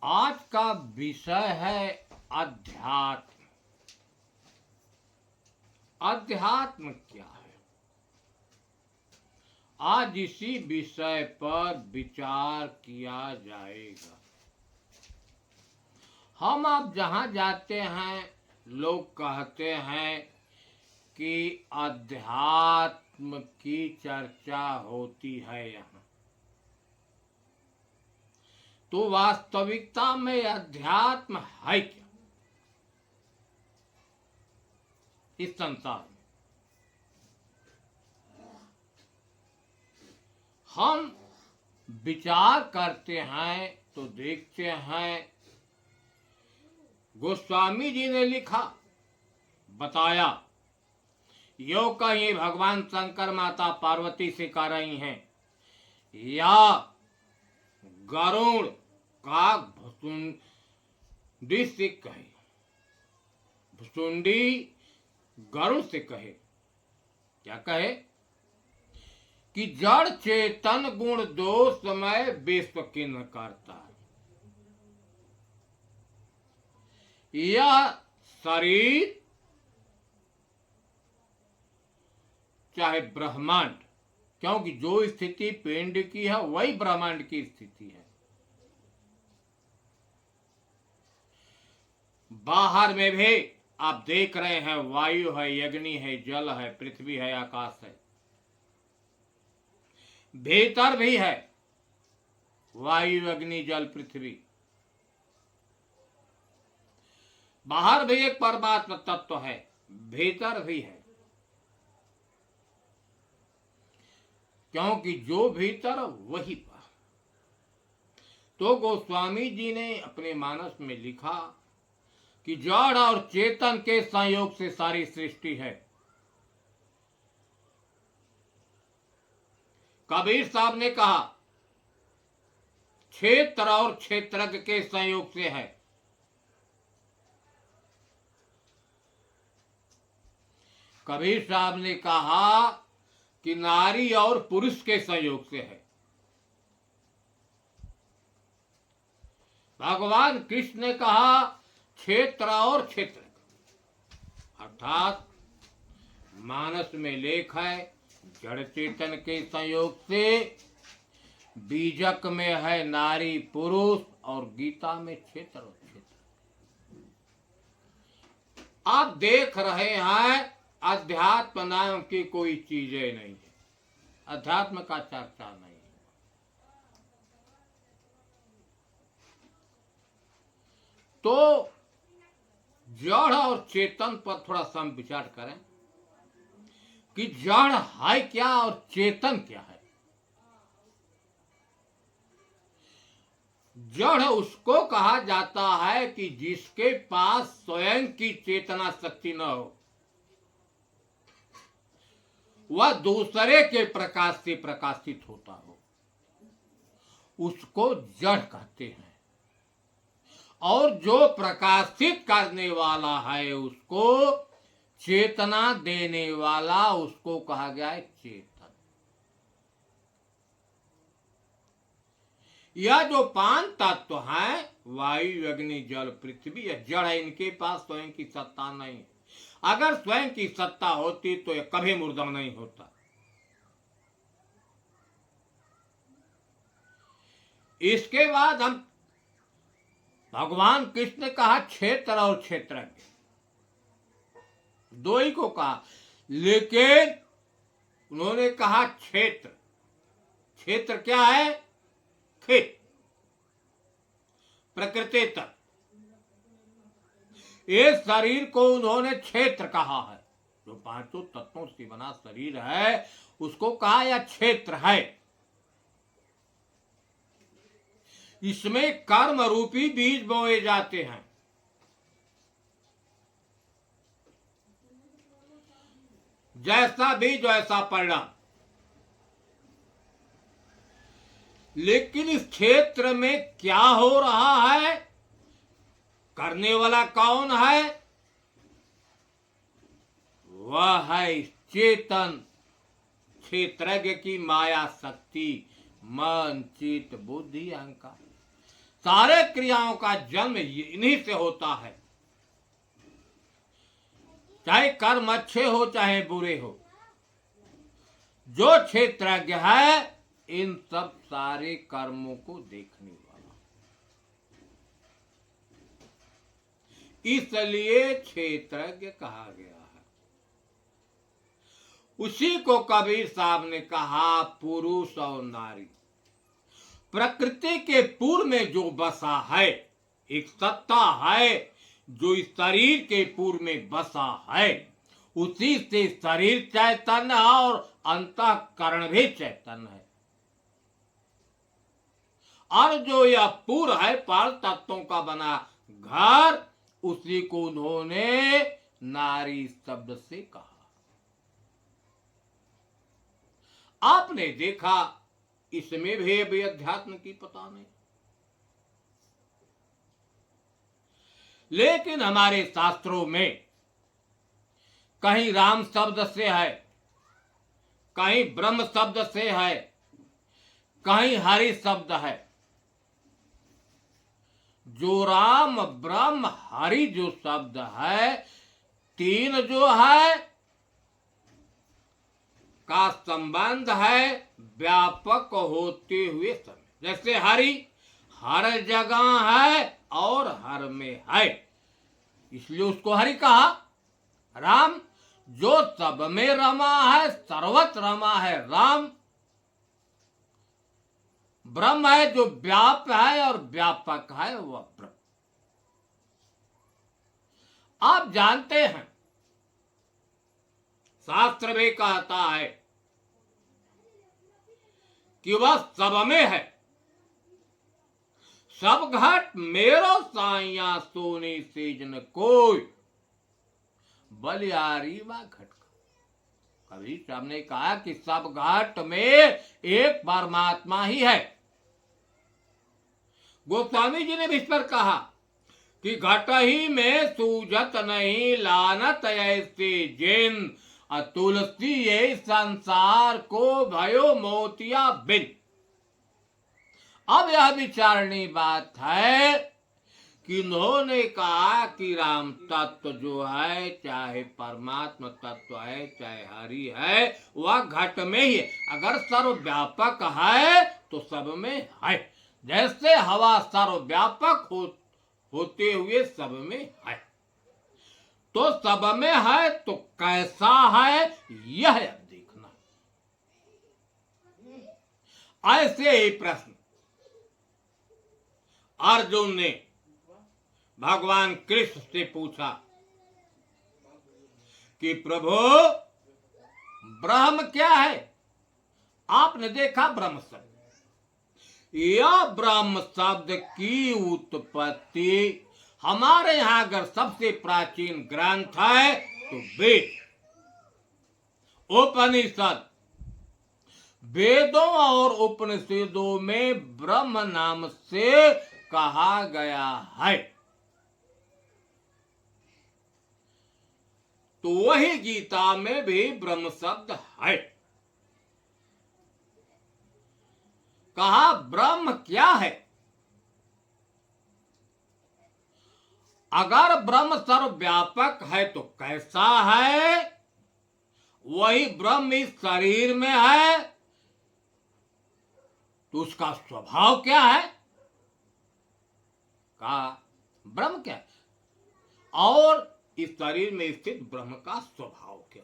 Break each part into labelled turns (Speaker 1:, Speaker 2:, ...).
Speaker 1: आज का विषय है अध्यात्म। अध्यात्म क्या है? आज इसी विषय पर विचार किया जाएगा। हम अब जहां जाते हैं लोग कहते हैं कि अध्यात्म की चर्चा होती है यहाँ। तो वास्तविकता में अध्यात्म है क्या इस संसार में? हम विचार करते हैं तो देखते हैं गोस्वामी जी ने लिखा, बताया, यो कहीं भगवान शंकर माता पार्वती से कह रही हैं या गरुड़ का भुसुंडी से कहे, भुसुंडी गरुड़ से कहे, क्या कहे कि जड़ चेतन गुण दोषमय विश्व किन्ह करता है। यह शरीर चाहे ब्रह्मांड, क्योंकि जो स्थिति पिंड की है वही ब्रह्मांड की स्थिति है। बाहर में भी आप देख रहे हैं वायु है, अग्नि है, जल है, पृथ्वी है, आकाश है। भीतर भी है वायु, अग्नि, जल, पृथ्वी। बाहर भी एक परमात्मा तत्व है, भीतर भी है, क्योंकि जो भीतर वही बाहर। तो गोस्वामी जी ने अपने मानस में लिखा कि जड़ और चेतन के संयोग से सारी सृष्टि है। कबीर साहब ने कहा क्षेत्र और क्षेत्रज्ञ के संयोग से है। कबीर साहब ने कहा कि नारी और पुरुष के संयोग से है। भगवान कृष्ण ने कहा क्षेत्र और क्षेत्र, अर्थात मानस में लेख है जड़ चेतन के संयोग से, बीजक में है नारी पुरुष, और गीता में क्षेत्र और क्षेत्र। आप देख रहे हैं अध्यात्म नाम की कोई चीजें नहीं है, अध्यात्म का चर्चा नहीं है। तो जड़ और चेतन पर थोड़ा सा हम विचार करें कि जड़ है क्या और चेतन क्या है। जड़ उसको कहा जाता है कि जिसके पास स्वयं की चेतना शक्ति न हो, वह दूसरे के प्रकाश से प्रकाशित होता हो, उसको जड़ कहते हैं। और जो प्रकाशित करने वाला है उसको चेतना देने वाला, उसको कहा गया है चेतन। यह जो पांच तत्व हैं, वायु, अग्नि, जल, पृथ्वी, यह जड़ है, इनके पास स्वयं की सत्ता नहीं है। अगर स्वयं की सत्ता होती तो यह कभी मुर्दा नहीं होता। इसके बाद हम भगवान कृष्ण ने कहा क्षेत्र और क्षेत्रज्ञ, दो ही को कहा, लेकिन उन्होंने कहा क्षेत्र। क्षेत्र क्या है? खेत, प्रकृति तक। ये शरीर को उन्होंने क्षेत्र कहा है। जो पांचों तत्वों से बना शरीर है उसको कहा यह क्षेत्र है। इसमें कर्म रूपी बीज बोए जाते हैं। जैसा बीज वैसा परिणाम। लेकिन इस क्षेत्र में क्या हो रहा है, करने वाला कौन है? वह है चेतन, क्षेत्रज्ञ की माया शक्ति, मन, चित्त, बुद्धि, अहंकार। सारे क्रियाओं का जन्म इन्हीं से होता है। चाहे कर्म अच्छे हो चाहे बुरे हो, जो क्षेत्रज्ञ है इन सब सारे कर्मों को देखने वाला, इसलिए क्षेत्रज्ञ कहा गया है। उसी को कबीर साहब ने कहा, पुरुष और नारी प्रकृति के पूर्व में जो बसा है, एक सत्ता है जो इस शरीर के पूर्व में बसा है, उसी से शरीर चैतन्य और अंतःकरण भी चैतन्य है। और जो यह पूर्व है पर तत्वों का बना घर, उसी को उन्होंने नारी शब्द से कहा। आपने देखा इसमें भी अभी अध्यात्म की पता नहीं, लेकिन हमारे शास्त्रों में कहीं राम शब्द से है, कहीं ब्रह्म शब्द से है, कहीं हरि शब्द है। जो राम ब्रह्म हरि जो शब्द है, तीन जो है का संबंध है व्यापक होते हुए समय। जैसे हरि हर जगह है और हर में है, इसलिए उसको हरि कहा। राम जो सब में रमा है, सर्वत्र रमा है राम। ब्रह्म है जो व्याप है और व्यापक है, वह ब्रह्म। आप जानते हैं शास्त्र भी कहता है कि वह सब में है। सब घाट मेरो साइया सोनी सेजन कोई, बलियारी व घट। कबीर साहब ने कहा कि सब घाट में एक परमात्मा ही है। गोस्वामी जी ने भी इस पर कहा कि घट ही में सूझत नहीं लानत ऐसे जिन, तुलसी ये संसार को भयो मोतिया बिन। अब यह विचारणी बात है कि उन्होंने कहा कि राम तत्व जो है, चाहे परमात्मा तत्व है, चाहे हरि है, वह घट में ही है। अगर सर्वव्यापक है तो सब में है। जैसे हवा सर्वव्यापक होते हुए सब में है, तो सब में है तो कैसा है यह अब देखना। ऐसे ही प्रश्न अर्जुन ने भगवान कृष्ण से पूछा कि प्रभु ब्रह्म क्या है। आपने देखा ब्रह्म शब्द, यह ब्रह्म शब्द की उत्पत्ति हमारे यहां अगर सबसे प्राचीन ग्रंथ है तो वेद, उपनिषद। वेदों और उपनिषदों में ब्रह्म नाम से कहा गया है, तो वही गीता में भी ब्रह्म शब्द है। कहा ब्रह्म क्या है। अगर ब्रह्म सर्वव्यापक है तो कैसा है। वही ब्रह्म इस शरीर में है तो उसका स्वभाव क्या है। कहा ब्रह्म क्या है और इस शरीर में स्थित ब्रह्म का स्वभाव क्या।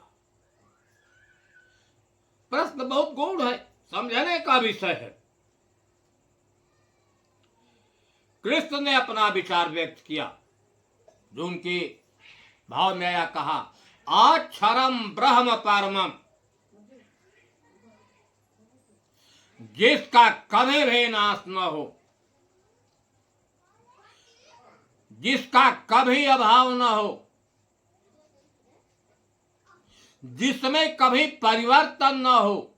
Speaker 1: प्रश्न बहुत गूढ़ है, समझने का विषय है। कृष्ण ने अपना विचार व्यक्त किया, जो उनके भाव में आया। कहा अक्षरम ब्रह्म परमम, जिसका कभी भी नाश न हो, जिसका कभी अभाव न हो, जिसमें कभी परिवर्तन न हो,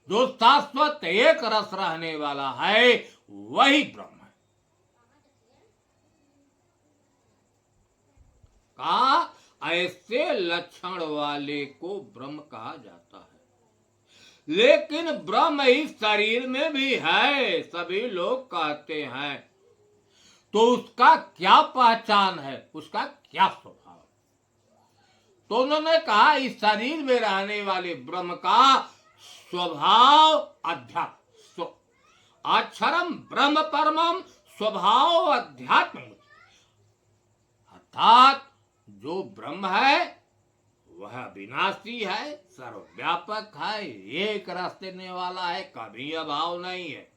Speaker 1: जो शाश्वत एक रस रहने वाला है, वही ब्रह्म है। कहा ऐसे लक्षण वाले को ब्रह्म कहा जाता है। लेकिन ब्रह्म इस शरीर में भी है, सभी लोग कहते हैं। तो उसका क्या पहचान है, उसका क्या स्वभाव? तो उन्होंने कहा इस शरीर में रहने वाले ब्रह्म का स्वभाव अध्यात्म, अक्षरम ब्रह्म परमम स्वभाव अध्यात्म, अर्थात जो ब्रह्म है वह विनाशी है, सर्वव्यापक है, एक रस देने वाला है, कभी अभाव नहीं है।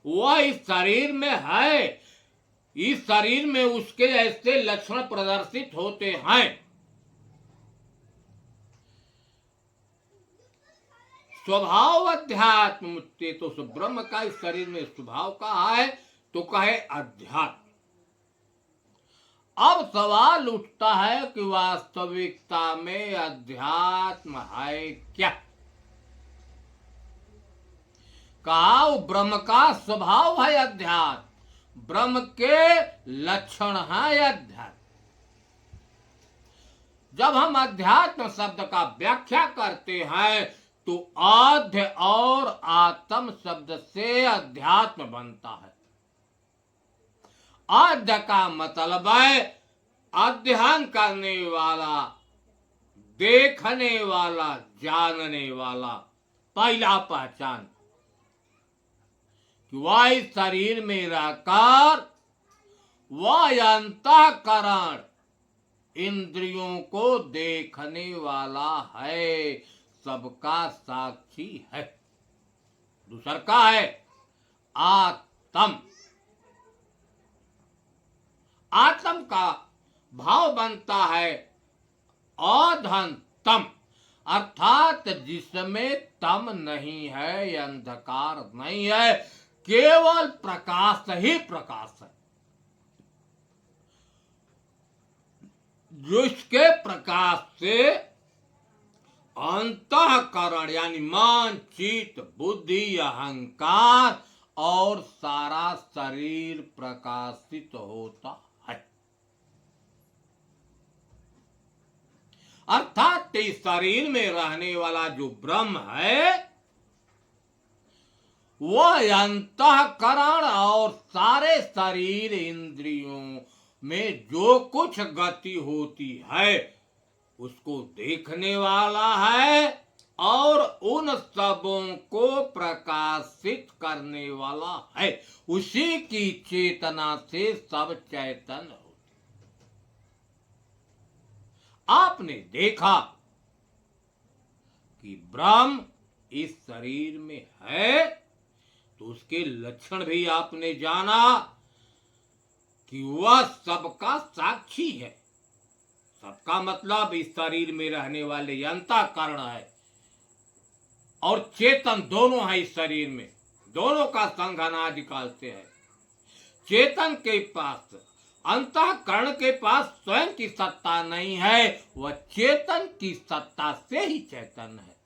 Speaker 1: वह इस शरीर में है, इस शरीर में उसके ऐसे लक्षण प्रदर्शित होते हैं। स्वभाव अध्यात्म मुक्ति, तो उस ब्रह्म का इस शरीर में स्वभाव कहा है तो कहे अध्यात्म। अब सवाल उठता है कि वास्तविकता में अध्यात्म है क्या? कहा वो ब्रह्म का स्वभाव है अध्यात्म, ब्रह्म के लक्षण है अध्यात्म। जब हम अध्यात्म शब्द का व्याख्या करते हैं तो आध्य और आत्म शब्द से अध्यात्म बनता है। आध्य का मतलब है अध्ययन करने वाला, देखने वाला, जानने वाला, पहला पहचान कि वह इस शरीर में रहकर वह अंतःकरण इंद्रियों को देखने वाला है, सबका साक्षी है। दूसरा का है आत्म, आत्म का भाव बनता है अधन तम, अर्थात जिसमें तम नहीं है, अंधकार नहीं है, केवल प्रकाश ही प्रकाश है। जिसके प्रकाश से अंतःकरण यानी मन, चित्त, बुद्धि, अहंकार और सारा शरीर प्रकाशित होता है। अर्थात इस शरीर में रहने वाला जो ब्रह्म है वह अंतःकरण और सारे शरीर इंद्रियों में जो कुछ गति होती है उसको देखने वाला है और उन सबों को प्रकाशित करने वाला है। उसी की चेतना से सब चैतन्य होते। आपने देखा कि ब्रह्म इस शरीर में है तो उसके लक्षण भी आपने जाना कि वह सबका साक्षी है। सबका मतलब इस शरीर में रहने वाले अंतःकरण है और चेतन दोनों है। इस शरीर में दोनों का संघ अनादि निकालते हैं। चेतन के पास, अंतःकरण के पास स्वयं की सत्ता नहीं है, वह चेतन की सत्ता से ही चैतन्य है।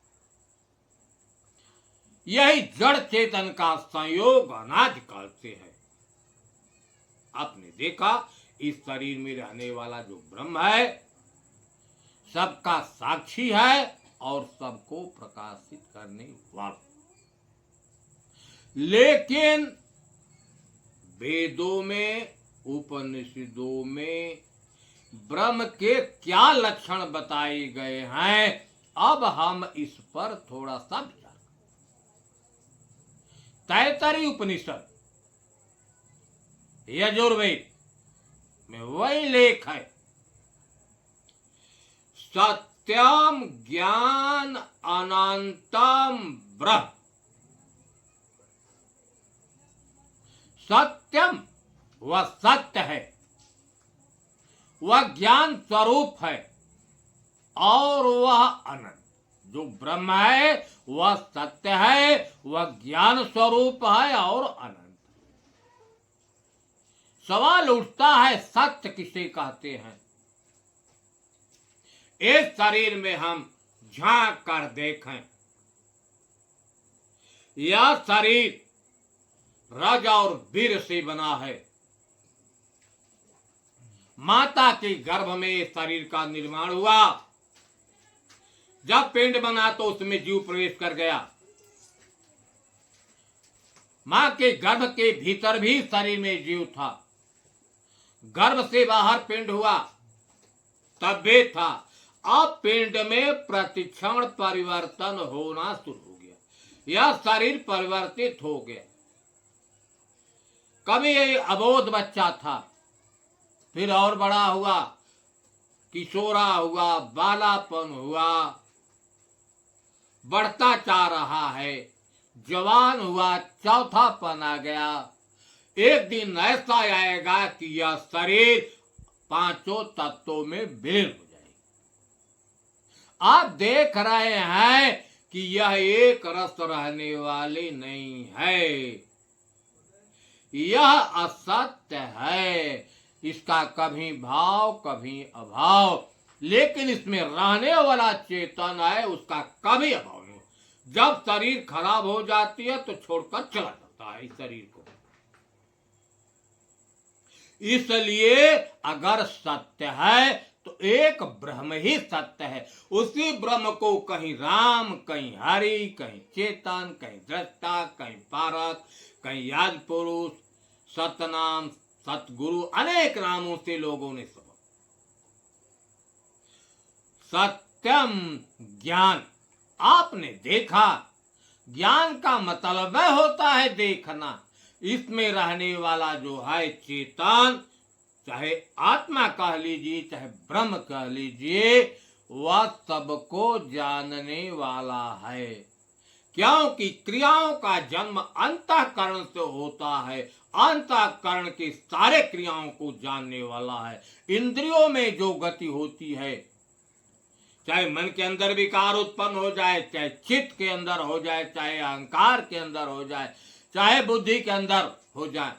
Speaker 1: यही जड़ चेतन का संयोग अनादि काल से है। आपने देखा इस शरीर में रहने वाला जो ब्रह्म है सबका साक्षी है और सबको प्रकाशित करने वाला। लेकिन वेदों में, उपनिषदों में ब्रह्म के क्या लक्षण बताए गए हैं, अब हम इस पर थोड़ा सा विचार। तैत्तरीय उपनिषद यजुर्वेद में वही लेख है, सत्यम ज्ञान अनंतम ब्रह्म। सत्यम वह सत्य है, वह ज्ञान स्वरूप है और वह अनंत। जो ब्रह्म है वह सत्य है, वह ज्ञान स्वरूप है और अनंत। सवाल उठता है सत्य किसे कहते हैं? इस शरीर में हम झांक कर देखें, यह शरीर रज और वीर से बना है। माता के गर्भ में इस शरीर का निर्माण हुआ। जब पिंड बना तो उसमें जीव प्रवेश कर गया। मां के गर्भ के भीतर भी शरीर में जीव था, गर्भ से बाहर पिंड हुआ तब भी था। अब पिंड में प्रतिक्षण परिवर्तन होना शुरू हो गया, यह शरीर परिवर्तित हो गया। कभी ये अबोध बच्चा था, फिर और बड़ा हुआ, किशोरा हुआ, बालापन हुआ, बढ़ता जा रहा है, जवान हुआ, चौथापन आ गया। एक दिन ऐसा आएगा कि यह शरीर पांचों तत्वों में विलीन हो जाएगी। आप देख रहे हैं कि यह एक रस रहने वाली नहीं है, यह असत्य है। इसका कभी भाव कभी अभाव, लेकिन इसमें रहने वाला चेतन है, उसका कभी अभाव नहीं। जब शरीर खराब हो जाती है तो छोड़कर चला जाता है इस शरीर को। इसलिए अगर सत्य है तो एक ब्रह्म ही सत्य है। उसी ब्रह्म को कहीं राम, कहीं हरि, कहीं चेतन, कहीं दृष्टा, कहीं पारक, कहीं याद पुरुष, सतनाम, सतगुरु, अनेक नामों से लोगों ने सब। सत्यम ज्ञान, आपने देखा, ज्ञान का मतलब होता है देखना। इसमें रहने वाला जो है चेतन, चाहे आत्मा कह लीजिए चाहे ब्रह्म कह लीजिए, वह सबको जानने वाला है। क्योंकि क्रियाओं का जन्म अंतःकरण से होता है, अंतःकरण के सारे क्रियाओं को जानने वाला है। इंद्रियों में जो गति होती है, चाहे मन के अंदर विकार उत्पन्न हो जाए, चाहे चित्त के अंदर हो जाए, चाहे अहंकार के अंदर हो जाए, चाहे बुद्धि के अंदर हो जाए,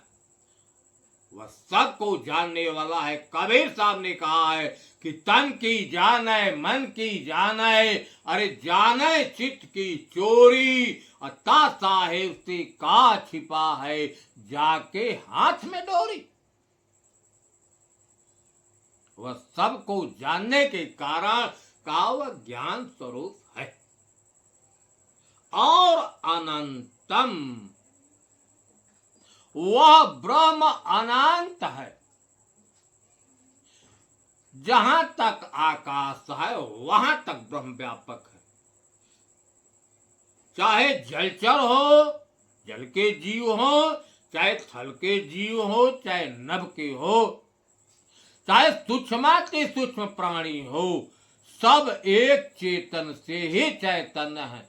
Speaker 1: वह सबको जानने वाला है। कबीर साहब ने कहा है कि तन की जाने, मन की जाने, अरे जाने चित्त की चोरी, अता साहेब से का छिपा है, जाके हाथ में डोरी। वह सबको जानने के कारण का वह ज्ञान स्वरूप है। और अनंतम, वह ब्रह्म अनंत है। जहां तक आकाश है वहां तक ब्रह्म व्यापक है। चाहे जलचर हो, जल के जीव हो, चाहे थल के जीव हो, चाहे नभ के हो, चाहे सूक्ष्माति सूक्ष्म प्राणी हो, सब एक चेतन से ही चैतन्य है।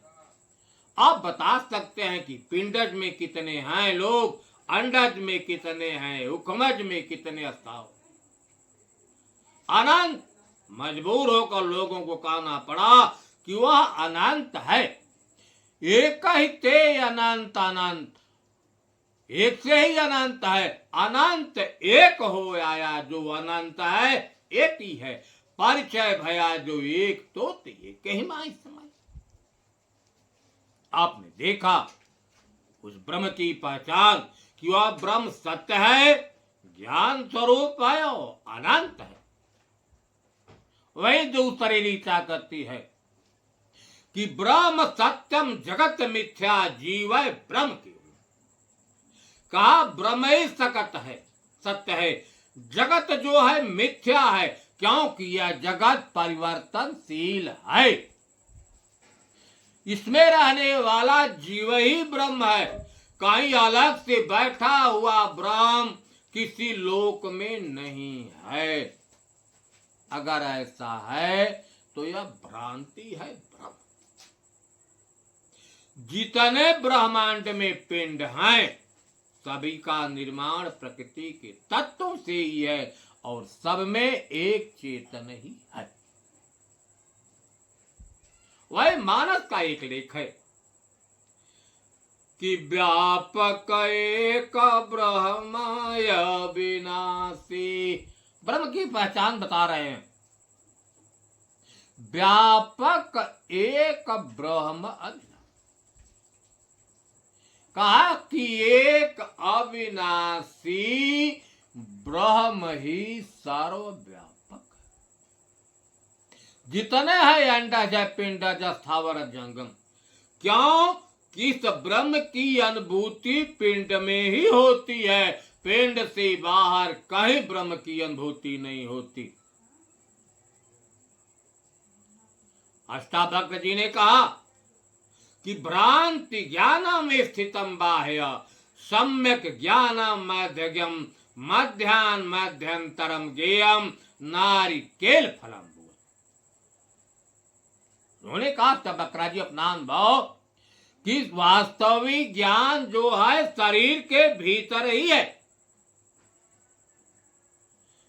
Speaker 1: आप बता सकते हैं कि पिंडज में कितने हैं लोग, अंडज में कितने हैं, उखमज में कितने स्थाव। अनंत। मजबूर होकर लोगों को कहना पड़ा कि वह अनंत है। एक ही ते अनंत अनंत, एक से ही अनंत है। अनंत एक हो आया, जो अनंत है एक ही है। परिचय भया जो एक तो एक ही माई समय। आपने देखा उस ब्रह्म की पहचान कि वह ब्रह्म सत्य है, ज्ञान स्वरूप है और अनंत है। वही दूसरी रीता करती है कि ब्रह्म सत्यम जगत मिथ्या जीव है ब्रह्म की। कहा ब्रह्म ही सकत है, सत्य है, जगत जो है मिथ्या है, क्योंकि यह जगत परिवर्तनशील है। इसमें रहने वाला जीव ही ब्रह्म है। कहीं अलग से बैठा हुआ ब्रह्म किसी लोक में नहीं है। अगर ऐसा है तो यह भ्रांति है। ब्रह्म, जितने ब्रह्मांड में पिंड हैं, सभी का निर्माण प्रकृति के तत्वों से ही है और सब में एक चेतन ही है। वह मानस का एक लेख है कि व्यापक एक ब्रह्मय विनाशी। ब्रह्म की पहचान बता रहे हैं। व्यापक एक ब्रह्म अविनाशी। कहा कि एक अविनाशी ब्रह्म ही सर्वव्यापक है। जितने है अंडज पिंडज स्थावर जंगम। क्यों कि इस ब्रह्म की अनुभूति पिंड में ही होती है, पिंड से बाहर कहीं ब्रह्म की अनुभूति नहीं होती। अष्टावक्र जी ने कहा कि भ्रांति ज्ञानम स्थितम बाह्य सम्यक ज्ञानम मध्यगम मध्यान मध्यंतरम ज्ञेयम नारी केल फलम। उन्होंने कहा अष्टावक्र जी अपना अनुभव कि वास्तविक ज्ञान जो है शरीर के भीतर ही है,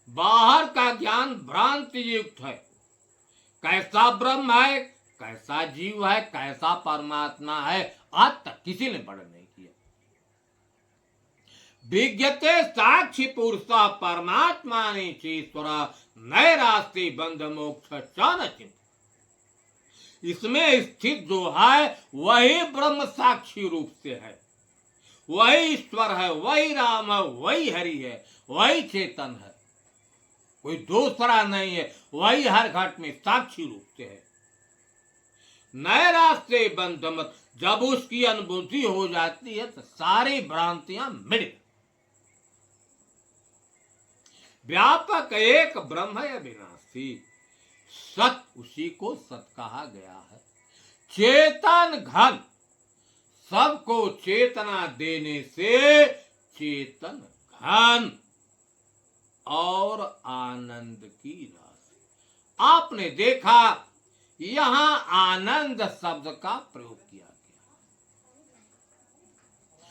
Speaker 1: बाहर का ज्ञान भ्रांति युक्त है। कैसा ब्रह्म है, कैसा जीव है, कैसा परमात्मा है, आज तक किसी ने वर्णन नहीं किया। विज्ञते साक्षी पुरुष परमात्मा ईश्वर नए रास्ते बंध मोक्ष न चिंत। इसमें स्थित जो है वही ब्रह्म साक्षी रूप से है, वही ईश्वर है, वही राम है, वही हरि है, वही चेतन है, कोई दूसरा नहीं है, वही हर घट में साक्षी रूप से है। नए रास्ते बंध मत, जब उसकी अनुभूति हो जाती है तो सारी भ्रांतियां मिट। व्यापक एक ब्रह्म है अविनाशी, सत उसी को सत कहा गया है। चेतन घन, सबको चेतना देने से चेतन घन और आनंद की राशि। आपने देखा यहां आनंद शब्द का प्रयोग किया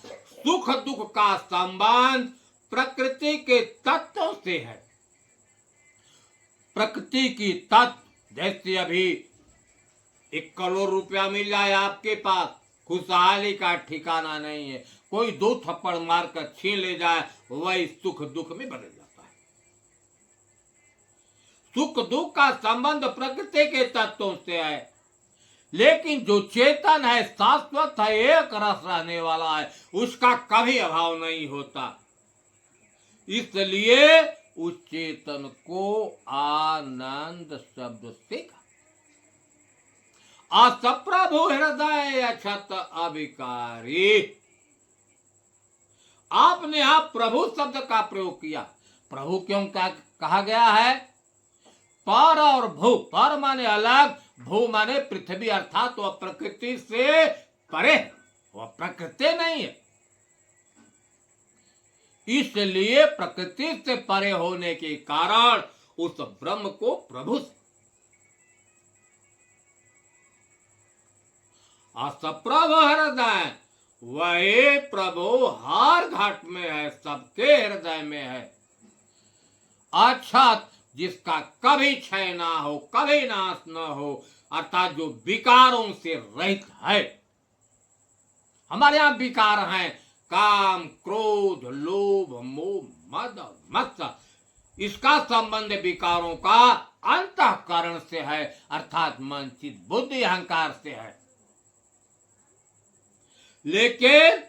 Speaker 1: गया। सुख दुख का संबंध प्रकृति के तत्व से है। प्रकृति की तत्व, जैसे अभी 1 करोड़ रुपया मिल जाए आपके पास, खुशहाली का ठिकाना नहीं है, कोई 2 थप्पड़ मारकर छीन ले जाए, वही सुख दुख में बदल जाता है। सुख दुख का संबंध प्रकृति के तत्वों से है, लेकिन जो चेतन है, शाश्वत है, एक रस रहने वाला है, उसका कभी अभाव नहीं होता। इसलिए उस चेतन को आनंद शब्द से कहा। असप्रभु हृदय अक्षत अभिकारी। आपने आप प्रभु शब्द का प्रयोग किया। प्रभु क्यों कहा गया है? पर और भू, पर माने अलग, भू माने पृथ्वी, अर्थात वह प्रकृति से परे, वह प्रकृति नहीं है। इसलिए प्रकृति से परे होने के कारण उस ब्रह्म को प्रभु से, असप्रभ हृदय, वही प्रभु हर घाट में है, सबके हृदय में है। अच्छा, जिसका कभी क्षय ना हो, कभी नाश न हो, अर्थात जो विकारों से रहित है। हमारे यहां विकार हैं, काम, क्रोध, लोभ, मोह, मद, मत्सर। इसका संबंध विकारों का अंतःकरण से है, अर्थात मन, चित्त, बुद्धि, अहंकार से है। लेकिन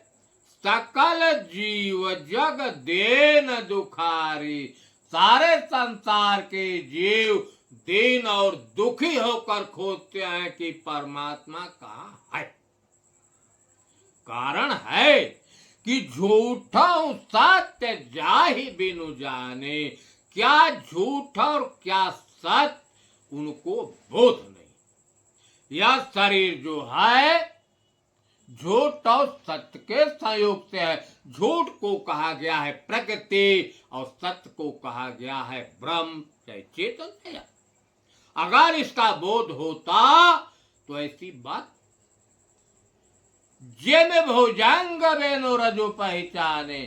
Speaker 1: सकल जीव जग देन दुखारी, सारे संसार के जीव दीन और दुखी होकर खोजते हैं कि परमात्मा कहाँ है। कारण है कि झूठा सत्य जाहि बिनु जाने, क्या झूठ और क्या सत्य उनको बोध नहीं। यह शरीर जो है झूठ और सत्य के संयोग से है। झूठ को कहा गया है प्रकृति और सत्य को कहा गया है ब्रह्म, चाहे चेतन है। अगर इसका बोध होता तो ऐसी बात जे में भुजंग बेनो रजो पहचाने,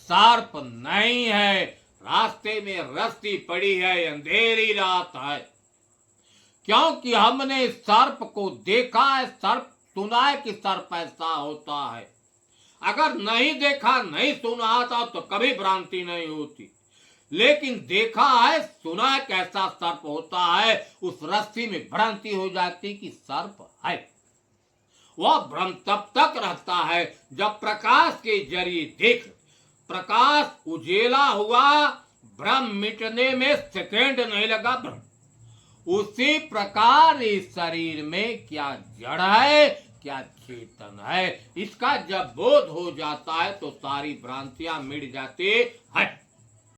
Speaker 1: सर्प नहीं है, रास्ते में रस्सी पड़ी है, अंधेरी रात है। क्योंकि हमने सर्प को देखा है, सर्प सुना है कि सर्प ऐसा होता है। अगर नहीं देखा, नहीं सुना था तो कभी भ्रांति नहीं होती। लेकिन देखा है, सुना है कैसा सर्प होता है, उस रस्सी में भ्रांति हो जाती कि सर्प है। वह भ्रम तब तक रहता है जब प्रकाश के जरिए देख, प्रकाश उजेला हुआ, भ्रम मिटने में सेकेंड नहीं लगा। भ्रम उसी प्रकार इस शरीर में क्या जड़ है क्या चेतन है, इसका जब बोध हो जाता है तो सारी भ्रांतियां मिट जाती है।